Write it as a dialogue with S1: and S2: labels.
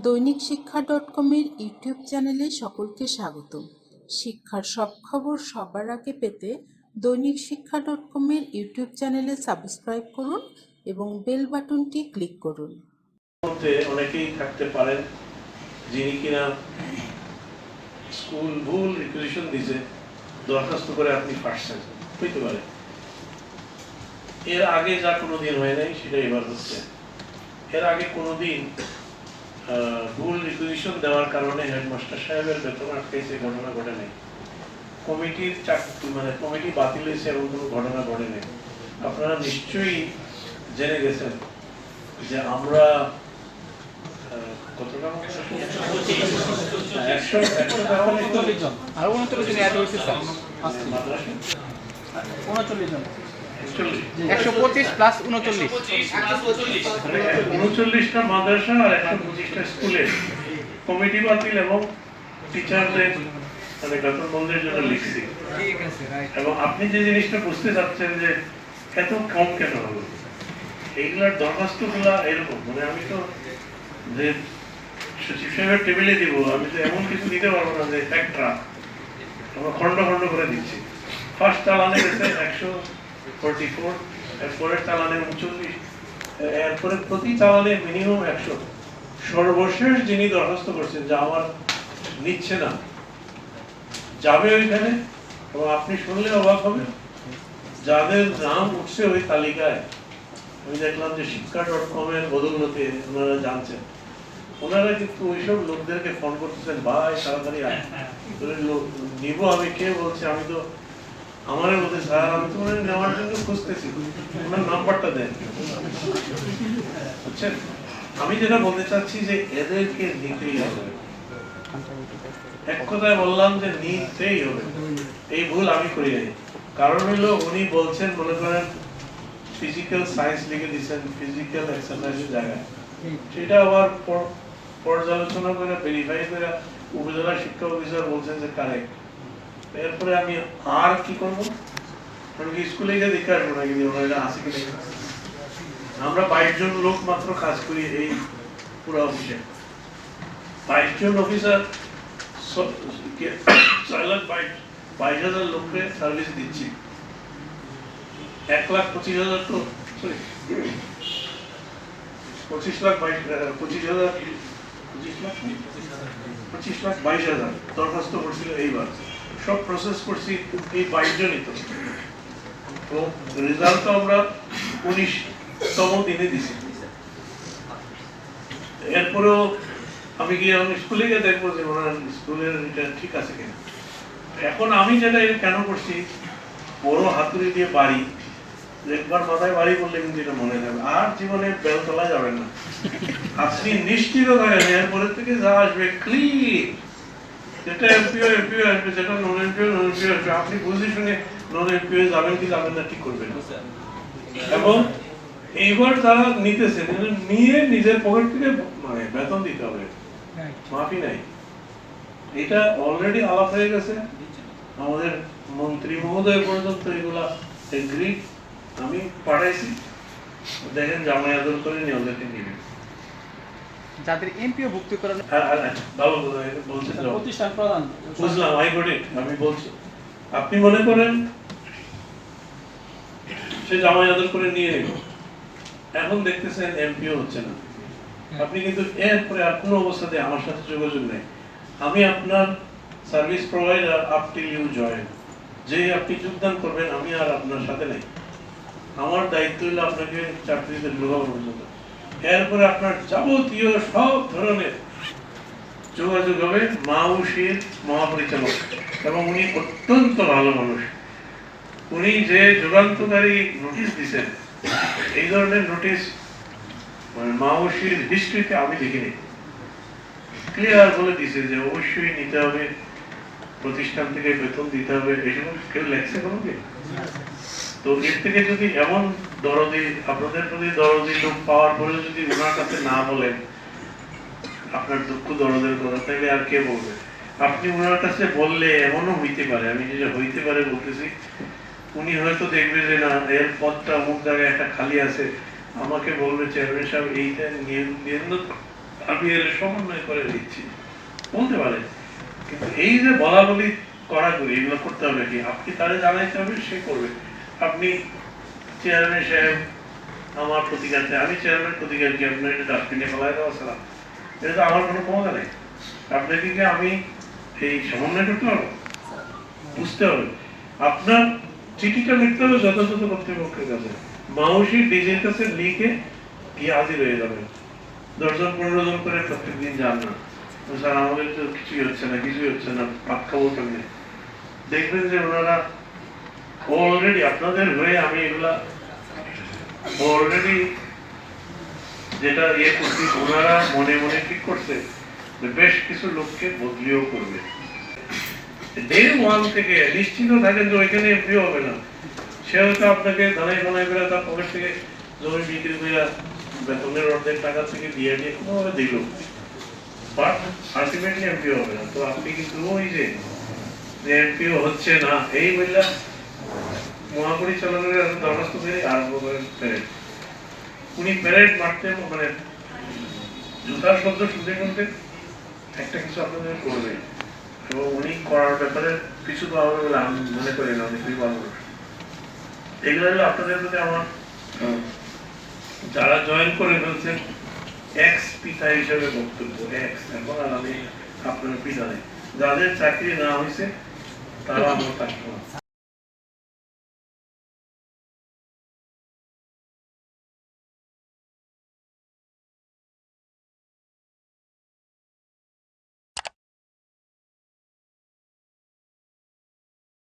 S1: দৈনিক শিক্ষা .com-এর ইউটিউব চ্যানেলে সকলকে স্বাগতম। শিক্ষার সব খবর সবার আগে পেতে দৈনিক শিক্ষা .com-এর ইউটিউব চ্যানেলে সাবস্ক্রাইব করুন এবং বেল বাটনটি ক্লিক করুন।
S2: অনেকেই থাকতে পারেন যিনি কিনা স্কুল ভুল রিকুইজিশন দিয়েছে, দরখাস্ত করে আপনি পাচ্ছেন, হইতে পারে এর আগে যা কোনোদিন হয় নাই সেটা এবার হচ্ছে। এর আগে কোনোদিন ভুল রিকুইজিশন দেওয়ার কারণে হেডমাস্টার সাহেবের বেতন আটকাইছে, ঘটনা ঘটে নাই। কমিটির চাকরি কমিটি বাতিল হয়েছে এবং কোনো ঘটনা ঘটে নাই। আপনারা নিশ্চয়ই জেনে গেছেন যে আমরা মাদ্রাসা আর 125টা স্কুলে কমিটি বাতিল এবং টিচারদের বেতন বন্ধের জন্য লিখছি। এবং আপনি যে জিনিসটা বুঝতে চাচ্ছেন যে এত কম কেন হলো, এইগুলার দরখাস্ত গুলা এরকম, আমি তো যে সচিব সাহেবের টেবিলে দিব, আমি তো এমন কিছু দিতে পারবো না যে একটা আমরা খন্ড খন্ড করে দিচ্ছি। ফার্স্ট চালানে গেছে 144, এরপরের চালানে 39, এরপরে প্রতি চালানে মিনিমাম 100। সর্বশেষ যিনি দরখাস্ত করছেন যে আমার নিচ্ছে না, যাবে ওইখানে, এবং আপনি শুনলে অবাক হবে, যাদের নাম উঠছে ওই তালিকায়, আমি দেখলাম যে শিক্ষা .com-এর বদৌলতে ওনারা জানছেন, ওনারা কিন্তু ওইসব লোকদেরকে ফোন করতেছেন, ভাই তাড়াতাড়ি নিব। আমি কে বলছি, আমি তো আমারে বলতে স্যার আমি তো ওনার নেওয়ার জন্য খুঁজতেছি, ওনার নাম্বারটা দেন। বুঝছেন, আমি যেটা বলতে চাচ্ছি যে এদেরকে নিতেই হবে। এক কথায় বললাম যে নিতেই হবে। এই ভুল আমি করি নাই। কারণ হলো উনি বলছেন, মনে করেন ফিজিক্যাল সায়েন্স লিখে দিচ্ছেন ফিজিক্যাল এক্সারসাইজের জায়গায়, সেটা আবার পর্যালোচনা করে ভেরিফাই করে উপজেলা শিক্ষা অফিসার বলছেন যে কারেক্ট। এরপরে আমি আর কি করবো, আমি কি স্কুলে গিয়ে দেখে আসবো নাকি ওনারা আছে কি দেখে? আমরা 22 জন লোক মাত্র কাজ করি এই পুরো অফিসে। 22 জন অফিসার 6,22,000 লোককে সার্ভিস দিচ্ছি। 1,25,000 তো সরি 25,22,000 দরখাস্ত করছিল এইবার। সব প্রসেস করছি এই 22 জনই। তো রেজাল্ট তো আমরা 19তম দিনে দিছি। এরপরেও আমি গিয়ে স্কুলে গিয়ে দেখবো যে ওনার স্কুলের এটা ঠিক আছে কিনা। এখন আমি যেটা কেন করছি, বড় হাতুড়ি দিয়ে বাড়ি, একবার মাথায় বাড়ি করলে কিন্তু এটা মনে যাবে, আর জীবনে বেল তোলা যাবে না। আপনি নিশ্চিত থাকেন এরপরের থেকে যা আসবে ক্লিন, যেটা এমপিও আসবে, যেটা নন এমপিও আসবে, আপনি বুঝে শুনে নন এমপিও যাবেন কি যাবেন না ঠিক করবেন। এবং এইবার যারা নিতেছেন নিয়ে নিজের পকেট থেকে বেতন দিতে হবে, মাফি নাই। এটা অলরেডি আলাপ হয়ে গেছে, আমাদের মন্ত্রী মহোদয় পর্যন্ত এগুলা এগ্রি, আমি পাঠাইছি। দেখেন জামাই আদর করে নিয়ে ওদেরকে নিবে,
S3: যাদের এমপিও ভুক্ত করানো।
S2: ভালো বলছেন, প্রতিষ্ঠান প্রধান বুঝলাম, আই গট ইট। আমি বলছি আপনি মনে করেন সে জামাই আদর করে নিয়ে নেব, এখন দেখতেছেন এমপিও হচ্ছে না, আপনি কিন্তু এরপরে আর কোনো অবস্থাতে আমার সাথে যোগাযোগ নেই। আমি আপনার service provider up till you join, যে আপনি যোগদান করবেন আমি আর আপনার সাথে নেই। আমার দায়িত্ব হলো আপনাকে চাকরিতে ঢোকানো পর্যন্ত। এরপরে আপনার যাবতীয় সব ধরনের যোগাযোগ হবে মাউসির মহাপরিচালক, এবং উনি অত্যন্ত ভালো মানুষ। উনি যে যুগান্তকারী নোটিশ দিচ্ছেন, এই ধরনের নোটিশ মাউসির হিস্ট্রিতে আমি দেখিনি। ক্লিয়ার বলে দিছে যে অবশ্যই নিতে হবে, প্রতিষ্ঠান থেকে বেতন দিতে হবে, এইসব কেউ লেখছে কোনো কি? তো এর থেকে যদি এমন দরদি, আপনাদের প্রতি দরদি লোক পাওয়ার পরে যদি ওনার কাছে না বলেন আপনার দুঃখ দরদের কথা, তাহলে আর কে বলবে? আপনি ওনার কাছে বললে এমনও হইতে পারে, আমি যেটা হইতে পারে বলতেছি, উনি হয়তো দেখবে যে না এর পদটা অমুক জায়গায় একটা খালি আছে, আমাকে বলবে চেয়ারম্যান সাহেব এইটা নিয়ে আমি এর সমন্বয় করে দিচ্ছি বলতে পারে, কিন্তু এই যে বলা বলি করা করি এগুলো করতে হবে কি, আপনি তারে জানাইতে হবে, সে করবে। আপনি চেয়ারম্যান সাহেব আমার প্রতিকার চাই, আমি চেয়ারম্যান প্রতিকার কি আপনার এটা ডাস্টবিনে ফেলাই দেওয়া ছাড়া, এটা তো আমার কোনো ক্ষমতা নেই। আপনাকে কি আমি এই সমন্বয় করতে পারবো? বুঝতে হবে আপনার চিঠিটা লিখতে হবে যথাযথ কর্তৃপক্ষের কাছে, মাউসি ডিজির কাছে লিখে গিয়ে হাজির হয়ে যাবেন। 10 জন 15 জন করে প্রত্যেকদিন যান না, স্যার আমাদের তো কিছুই হচ্ছে না ভাত খাবো কেমনে, দেখবেন যে ওনারা অলরেডি আপনাদের হয়ে আমি এগুলা অলরেডি যেটা ইয়ে করছি, ওনারা মনে মনে ঠিক করছে যে বেশ কিছু লোককে বদলিও করবে। ডে 1 থেকে নিশ্চিত থাকেন যে ওইখানে এমপিও হবে না, সে হয়তো আপনাকে ধানাই বানাই করে তার পকেট থেকে জমি বিক্রি করে বেতনের অর্ধেক টাকা থেকে দিয়ে কোনোভাবে দিল, বাট আলটিমেটলি এমপিও হবে না। তো আপনি কিন্তু ওই যে এমপিও হচ্ছে না এই বললা মহাপরিচালকের দরখাস্ত দিয়ে আরম্ভ করেন প্যারেড। উনি প্যারেড মারতে মানে জুতার শব্দ শুনতে শুনতে একটা কিছু আপনাদের করবে, এবং উনি করার ব্যাপারে কিছু তো আমার বলে আমি মনে করি না অনেক কিছু ভালো। এগুলো হলো আপনাদের প্রতি আমার, যারা জয়েন করে ফেলছেন এক্স পিতা হিসেবে বক্তব্য, এক্স, এখন আর আমি আপনার পিতা নেই, যাদের চাকরি না হয়েছে তারা আমার চাকরি